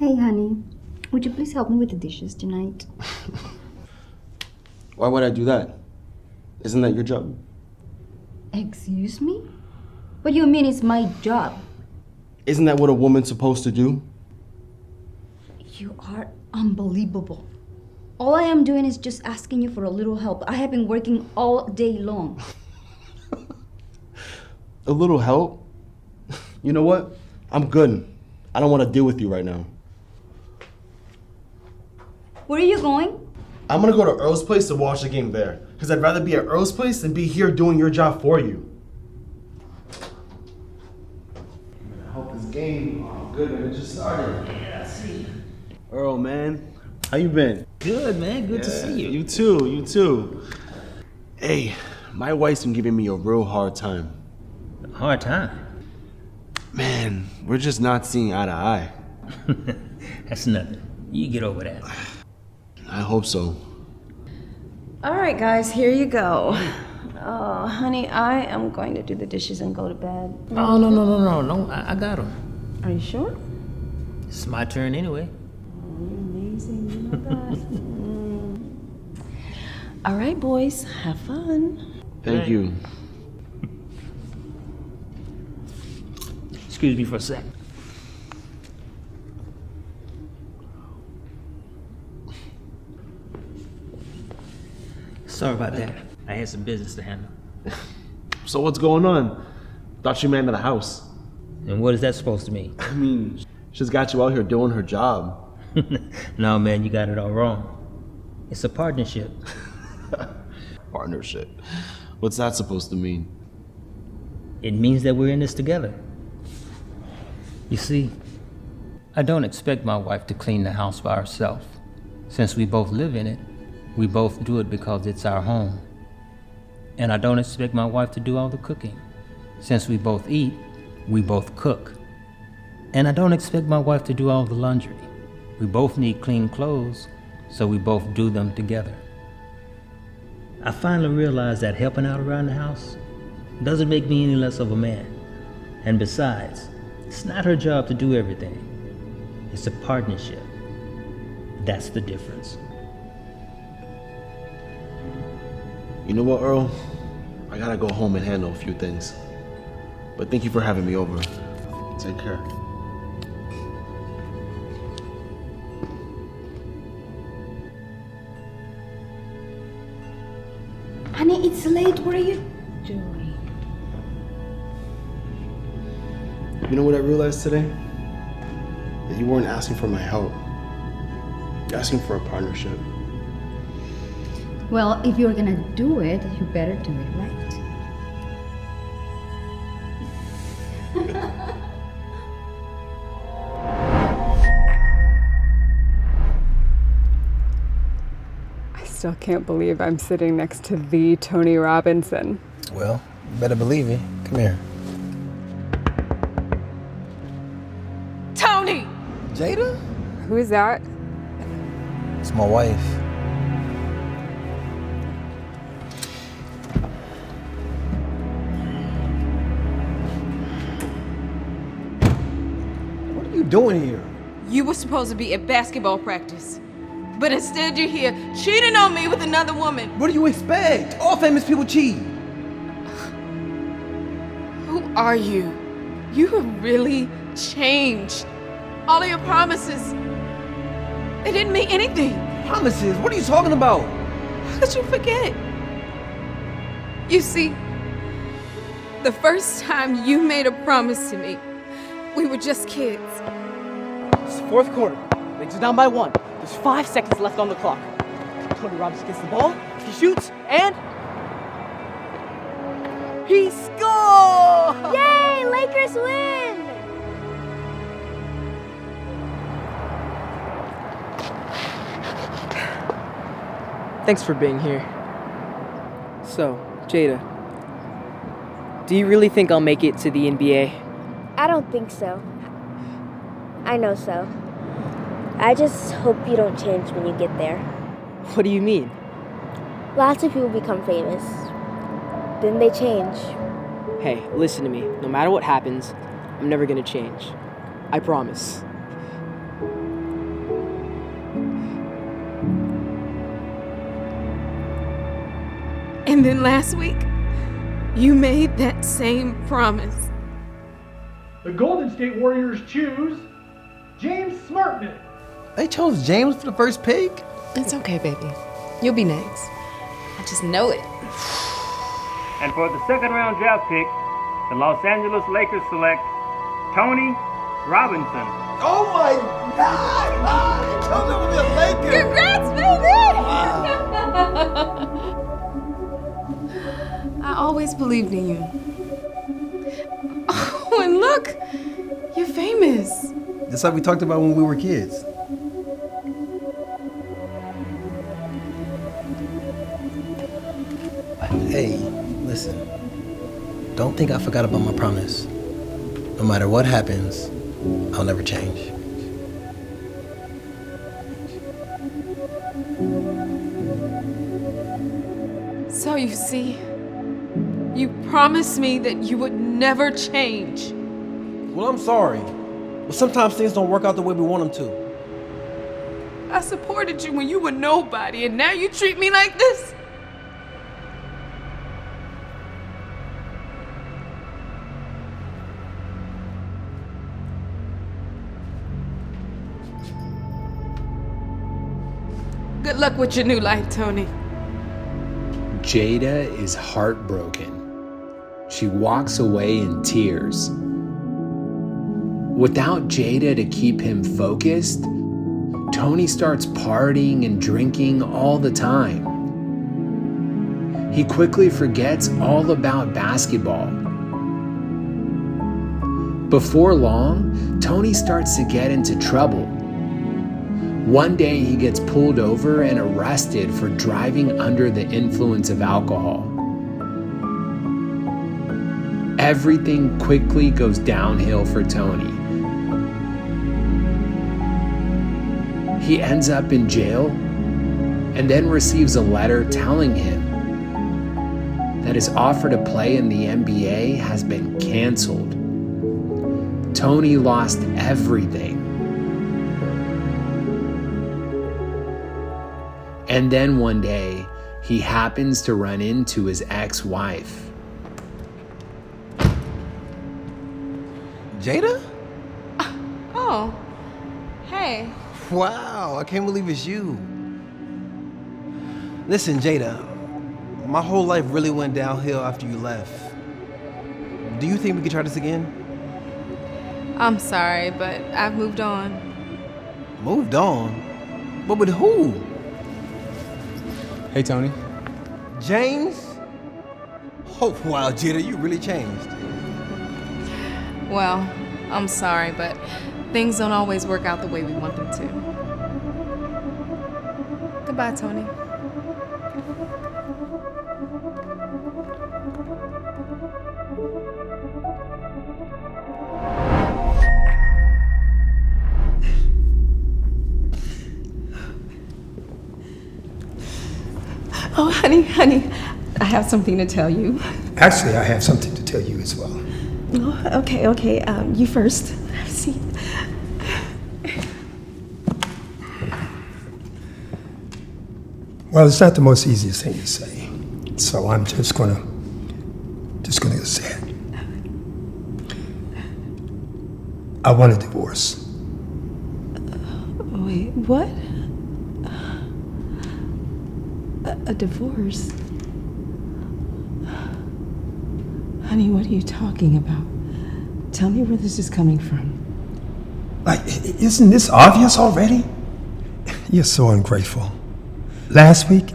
Hey, honey. Would you please help me with the dishes tonight? Why would I do that? Isn't that your job? Excuse me? What do you mean it's my job? Isn't that what a woman's supposed to do? You are unbelievable. All I am doing is just asking you for a little help. I have been working all day long. A little help? You know what? I'm good. I don't want to deal with you right now. Where are you going? I'm gonna go to Earl's place to watch the game there. Because I'd rather be at Earl's place than be here doing your job for you. I hope this game, good, man, it just started. Yeah, I see. Earl, man, how you been? Good, man. Good to see you. You too. Hey, my wife's been giving me a real hard time. Hard time. Man, we're just not seeing eye to eye. That's nothing. You get over that. I hope so. All right, guys, here you go. Oh, honey, I am going to do the dishes and go to bed. Oh, no. I got them. Are you sure? It's my turn anyway. Amazing, you know that. All right, boys, have fun. Thank you. Excuse me for a sec. Sorry about that. I had some business to handle. So what's going on? Thought you manned the house. And what is that supposed to mean? I mean, she's got you out here doing her job. No, man, you got it all wrong. It's a partnership. Partnership. What's that supposed to mean? It means that we're in this together. You see, I don't expect my wife to clean the house by herself. Since we both live in it, we both do it because it's our home. And I don't expect my wife to do all the cooking. Since we both eat, we both cook. And I don't expect my wife to do all the laundry. We both need clean clothes, so we both do them together. I finally realized that helping out around the house doesn't make me any less of a man. And besides, it's not her job to do everything. It's a partnership. That's the difference. You know what, Earl? I gotta go home and handle a few things. But thank you for having me over. Take care. Honey, it's late. What are you doing? You know what I realized today? That you weren't asking for my help. You're asking for a partnership. Well, if you're gonna do it, you better do it right. I still can't believe I'm sitting next to the Tony Robinson. Well, you better believe it. Come here. Tony! Jada? Who is that? It's my wife. What are you doing here? You were supposed to be at basketball practice, but instead you're here cheating on me with another woman. What do you expect? All famous people cheat. Who are you? You have really changed. All of your promises, they didn't mean anything. Promises? What are you talking about? How could you forget? You see, the first time you made a promise to me, we were just kids. It's the fourth quarter. Knicks are down by 1. There's 5 seconds left on the clock. Tony Robinson gets the ball, he shoots, and he scores! Yay! Lakers win! Thanks for being here. So, Jada, do you really think I'll make it to the NBA? I don't think so. I know so. I just hope you don't change when you get there. What do you mean? Lots of people become famous. Then they change. Hey, listen to me. No matter what happens, I'm never gonna change. I promise. And then last week, you made that same promise. The Golden State Warriors choose James Smartman. They chose James for the first pick? It's okay, baby. You'll be next. I just know it. And for the second round draft pick, the Los Angeles Lakers select Tony Robinson. Oh my God! They chose him to be a Laker! Congrats, baby! I always believed in you. Oh, and look! You're famous. Just like we talked about when we were kids. Hey, listen. Don't think I forgot about my promise. No matter what happens, I'll never change. So you see, you promised me that you would never change. Well, I'm sorry. But sometimes things don't work out the way we want them to. I supported you when you were nobody, and now you treat me like this? Good luck with your new life, Tony. Jada is heartbroken. She walks away in tears. Without Jada to keep him focused, Tony starts partying and drinking all the time. He quickly forgets all about basketball. Before long, Tony starts to get into trouble. One day he gets pulled over and arrested for driving under the influence of alcohol. Everything quickly goes downhill for Tony. He ends up in jail and then receives a letter telling him that his offer to play in the NBA has been canceled. Tony lost everything. And then one day, he happens to run into his ex-wife. Jada? Oh, hey. Wow, I can't believe it's you. Listen, Jada, my whole life really went downhill after you left. Do you think we could try this again? I'm sorry, but I've moved on. Moved on? But with who? Hey, Tony. James? Oh, wow, Jada, you really changed. Well, I'm sorry, but things don't always work out the way we want them to. Goodbye, Tony. Oh, honey, I have something to tell you. Actually, I have something to tell you as well. Oh, okay. You first. Have a seat. Well, it's not the most easiest thing to say, so I'm just gonna say it. I want a divorce. Wait, what? A divorce? Honey, what are you talking about? Tell me where this is coming from. Like, isn't this obvious already? You're so ungrateful. Last week,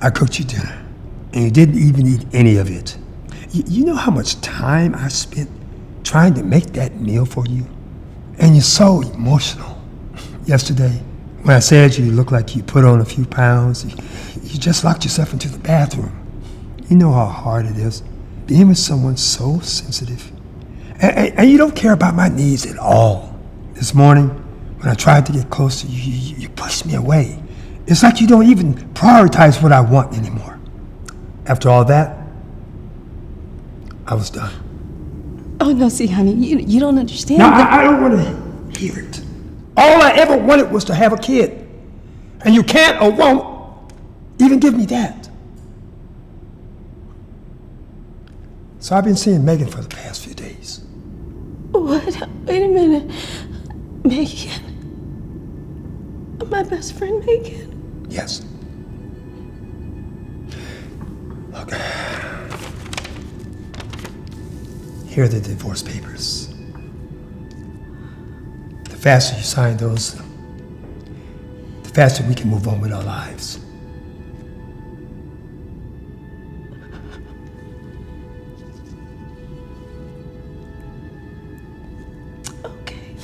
I cooked you dinner, and you didn't even eat any of it. You know how much time I spent trying to make that meal for you? And you're so emotional. Yesterday, when I said you looked like you put on a few pounds, you just locked yourself into the bathroom. You know how hard it is being with someone so sensitive. And you don't care about my needs at all. This morning, when I tried to get close to you, you pushed me away. It's like you don't even prioritize what I want anymore. After all that, I was done. Oh, no, see, honey, you don't understand. No, I don't want to hear it. All I ever wanted was to have a kid. And you can't or won't even give me that. So I've been seeing Megan for the past few days. What? Wait a minute. Megan? My best friend Megan? Yes. Look. Here are the divorce papers. The faster you sign those, the faster we can move on with our lives. Okay.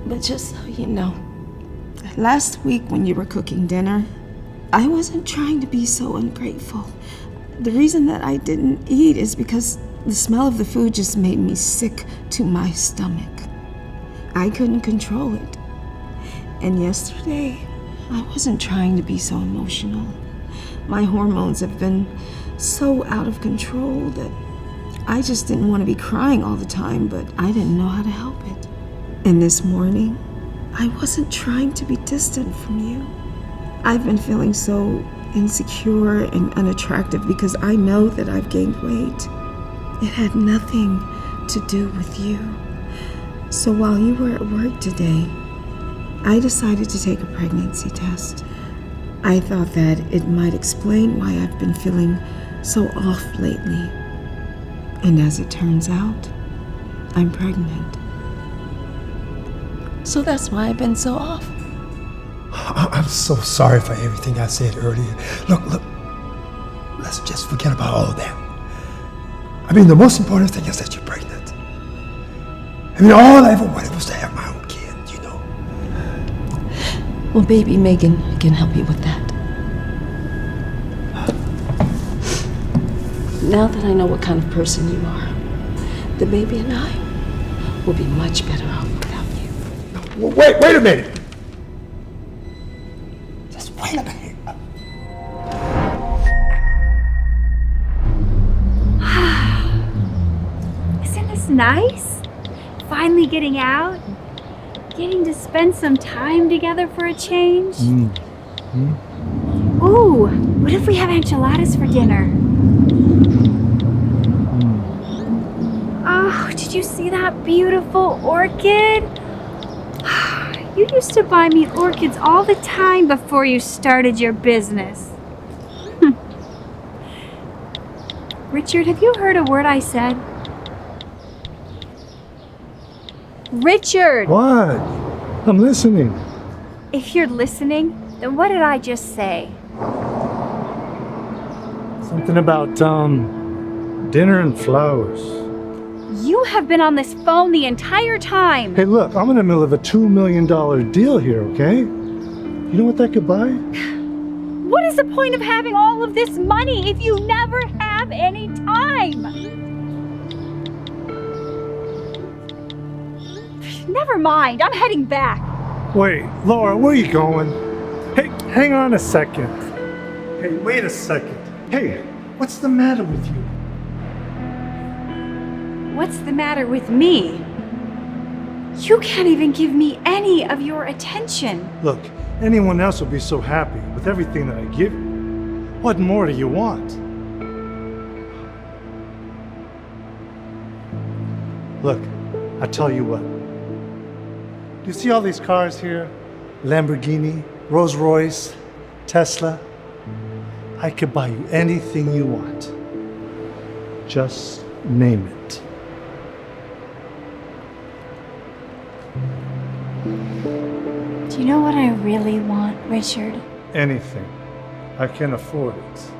But just so you know, last week when you were cooking dinner, I wasn't trying to be so ungrateful. The reason that I didn't eat is because the smell of the food just made me sick to my stomach. I couldn't control it. And yesterday, I wasn't trying to be so emotional. My hormones have been so out of control that I just didn't want to be crying all the time, but I didn't know how to help it. And this morning, I wasn't trying to be distant from you. I've been feeling so insecure and unattractive because I know that I've gained weight. It had nothing to do with you. So while you were at work today, I decided to take a pregnancy test. I thought that it might explain why I've been feeling so off lately. And as it turns out, I'm pregnant. So that's why I've been so off. I'm so sorry for everything I said earlier. Look, let's just forget about all of that. I mean, the most important thing is that you're pregnant. I mean, all I ever wanted was to have my own kid, you know. Well, baby Megan can help you with that. Now that I know what kind of person you are, the baby and I will be much better off without you. Wait a minute. Just wait a minute. Isn't this nice? Finally getting out, getting to spend some time together for a change. Ooh, what if we have enchiladas for dinner? Oh, did you see that beautiful orchid? You used to buy me orchids all the time before you started your business. Richard, have you heard a word I said? Richard! What? I'm listening. If you're listening, then what did I just say? Something about, dinner and flowers. You have been on this phone the entire time. Hey, look, I'm in the middle of a $2 million deal here, okay? You know what that could buy? What is the point of having all of this money if you never have any time? Never mind, I'm heading back. Wait, Laura, where are you going? Hey, hang on a second. Hey, wait a second. Hey, what's the matter with you? What's the matter with me? You can't even give me any of your attention. Look, anyone else would be so happy with everything that I give you. What more do you want? Look, I tell you what. Do you see all these cars here? Lamborghini, Rolls Royce, Tesla. I could buy you anything you want. Just name it. Do you know what I really want, Richard? Anything. I can afford it.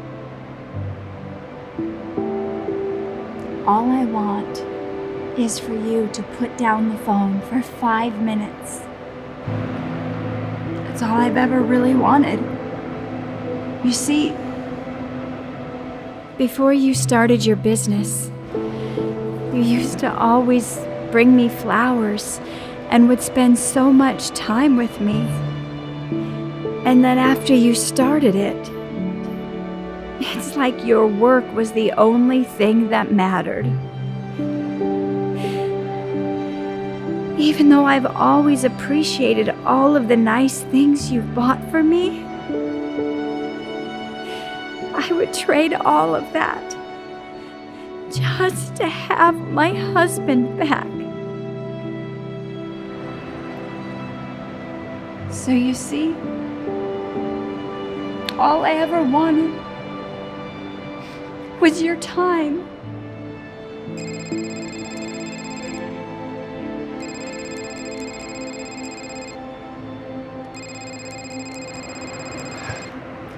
All I want is for you to put down the phone for 5 minutes. That's all I've ever really wanted. You see, before you started your business, you used to always bring me flowers and would spend so much time with me. And then after you started it, It's like your work was the only thing that mattered. Even though I've always appreciated all of the nice things you've bought for me, I would trade all of that just to have my husband back. So you see, all I ever wanted was your time.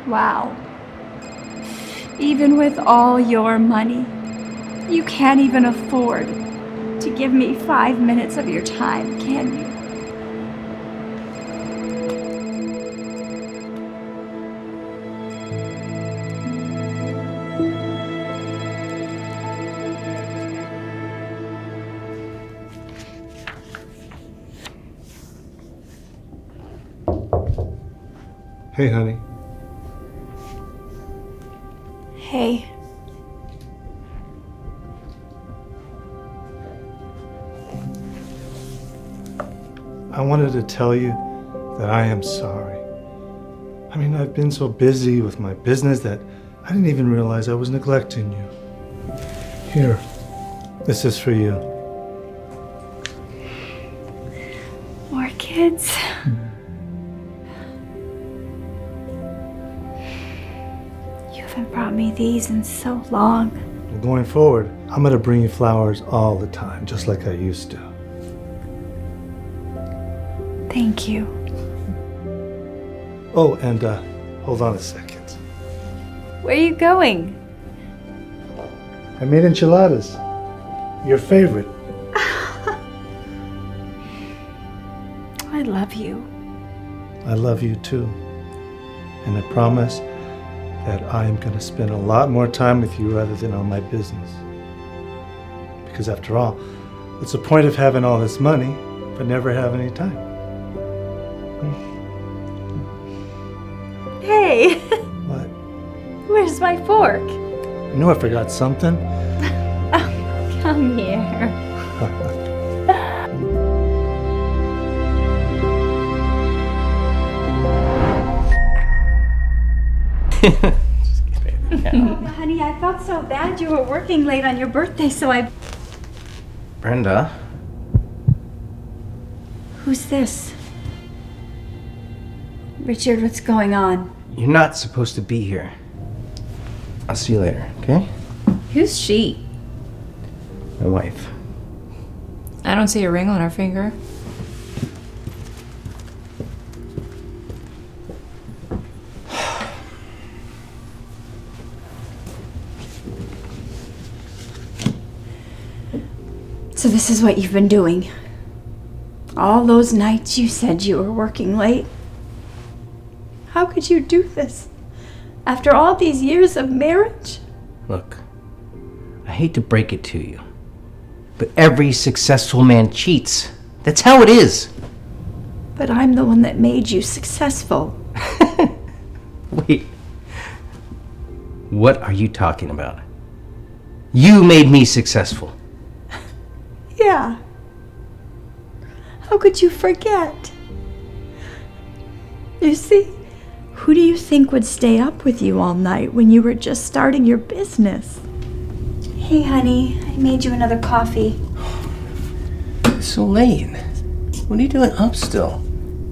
Wow. Even with all your money, you can't even afford to give me 5 minutes of your time, can you? Hey, honey. Hey. I wanted to tell you that I am sorry. I mean, I've been so busy with my business that I didn't even realize I was neglecting you. Here, this is for you. More kids. You haven't brought me these in so long. Going forward, I'm gonna bring you flowers all the time, just like I used to. Thank you. Oh, and hold on a second. Where are you going? I made enchiladas. Your favorite. I love you. I love you too. And I promise that I am going to spend a lot more time with you rather than on my business. Because after all, what's the point of having all this money but never having any time? Hey! What? Where's my fork? I knew I forgot something. Come here. Honey, I felt so bad you were working late on your birthday, so I... Brenda? Who's this? Richard, what's going on? You're not supposed to be here. I'll see you later, okay? Who's she? My wife. I don't see a ring on her finger. So this is what you've been doing. All those nights you said you were working late. How could you do this? After all these years of marriage? Look, I hate to break it to you, but every successful man cheats. That's how it is. But I'm the one that made you successful. Wait. What are you talking about? You made me successful. Yeah. How could you forget? You see, who do you think would stay up with you all night when you were just starting your business? Hey, honey, I made you another coffee. It's so late. What are you doing up still?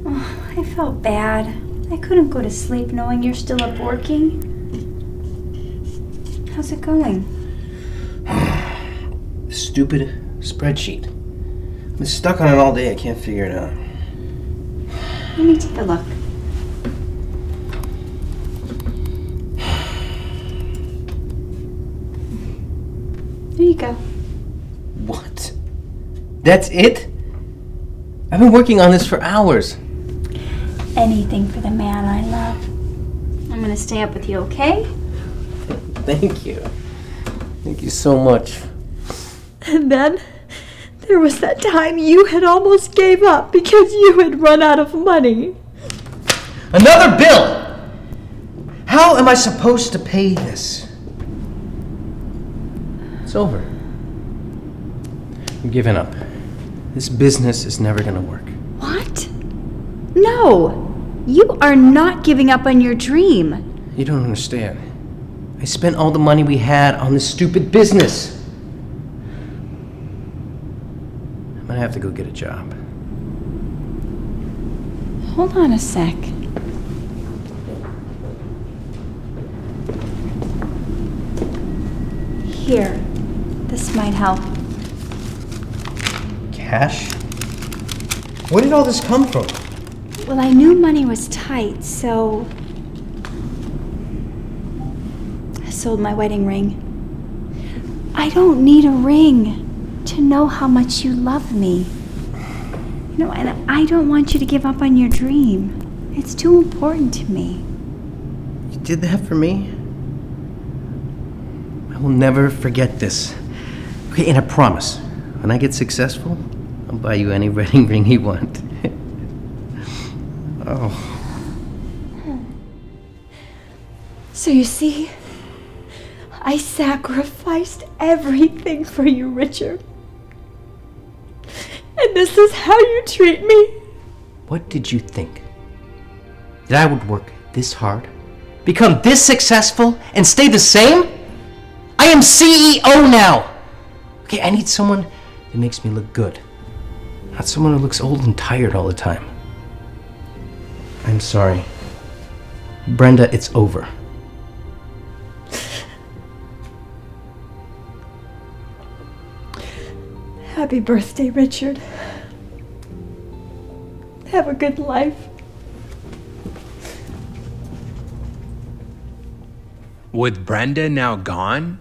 Oh, I felt bad. I couldn't go to sleep knowing you're still up working. How's it going? Stupid spreadsheet. I've been stuck on it all day. I can't figure it out. Let me take a look. There you go. What? That's it? I've been working on this for hours. Anything for the man I love. I'm gonna stay up with you, okay? Thank you. Thank you so much. And then there was that time you had almost gave up because you had run out of money. Another bill! How am I supposed to pay this? It's over. I'm giving up. This business is never gonna work. What? No! You are not giving up on your dream. You don't understand. I spent all the money we had on this stupid business. I'm gonna have to go get a job. Hold on a sec. Here, this might help. Cash? Where did all this come from? Well, I knew money was tight, so I sold my wedding ring. I don't need a ring to know how much you love me. You know, and I don't want you to give up on your dream. It's too important to me. You did that for me? I will never forget this. Okay, and I promise, when I get successful, I'll buy you any wedding ring you want. Oh. So you see, I sacrificed everything for you, Richard. And this is how you treat me? What did you think? That I would work this hard, become this successful, and stay the same? I am CEO now! Okay, I need someone that makes me look good. Not someone who looks old and tired all the time. I'm sorry. Brenda, it's over. Happy birthday, Richard. Have a good life. With Brenda now gone,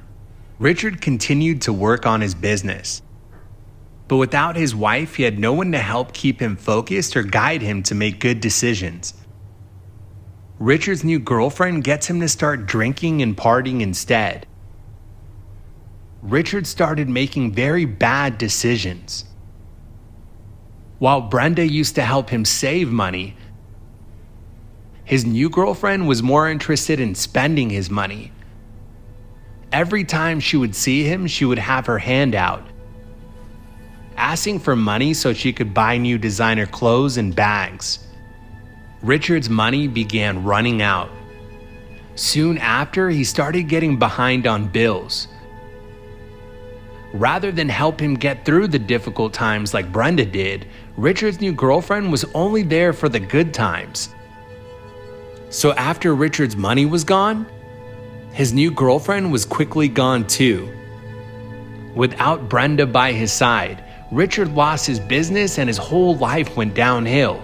Richard continued to work on his business. But without his wife, he had no one to help keep him focused or guide him to make good decisions. Richard's new girlfriend gets him to start drinking and partying instead. Richard started making very bad decisions. While Brenda used to help him save money, his new girlfriend was more interested in spending his money. Every time she would see him, she would have her hand out, asking for money so she could buy new designer clothes and bags. Richard's money began running out. Soon after, he started getting behind on bills. Rather than help him get through the difficult times like Brenda did, Richard's new girlfriend was only there for the good times. So after Richard's money was gone, his new girlfriend was quickly gone too. Without Brenda by his side, Richard lost his business and his whole life went downhill.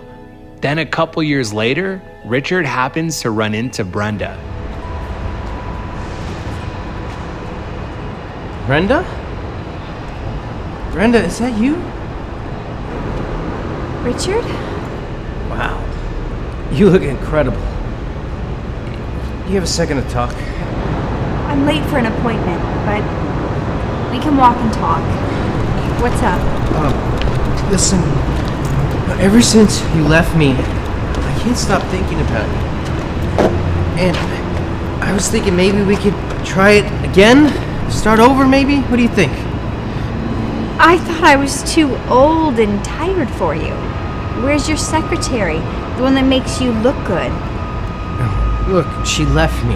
Then a couple years later, Richard happens to run into Brenda. Brenda? Brenda, is that you? Richard? Wow. You look incredible. You have a second to talk? I'm late for an appointment, but we can walk and talk. What's up? Listen, ever since you left me, I can't stop thinking about you. And I was thinking maybe we could try it again? Start over maybe? What do you think? I thought I was too old and tired for you. Where's your secretary? The one that makes you look good. Look, she left me.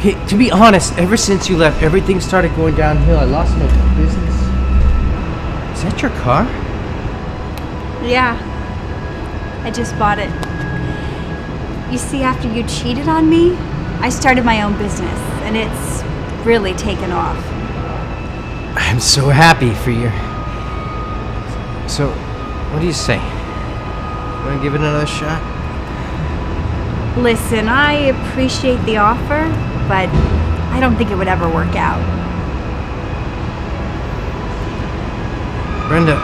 Hey, to be honest, ever since you left, everything started going downhill. I lost my business. Is that your car? Yeah, I just bought it. You see, after you cheated on me, I started my own business, and it's really taken off. I'm so happy for you. So, what do you say? Want to give it another shot? Listen, I appreciate the offer, but I don't think it would ever work out. Brenda,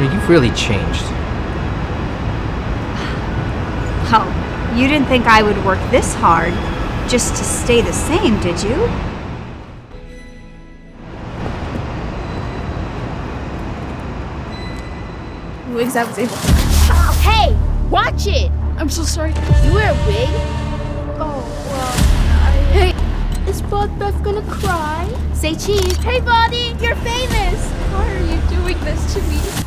you've really changed. Oh, you didn't think I would work this hard just to stay the same, did you? Wigs I was able. Hey, watch it! I'm so sorry. You wear a wig? Oh. Say cheese. Hey, Bonnie, you're famous. Why are you doing this to me?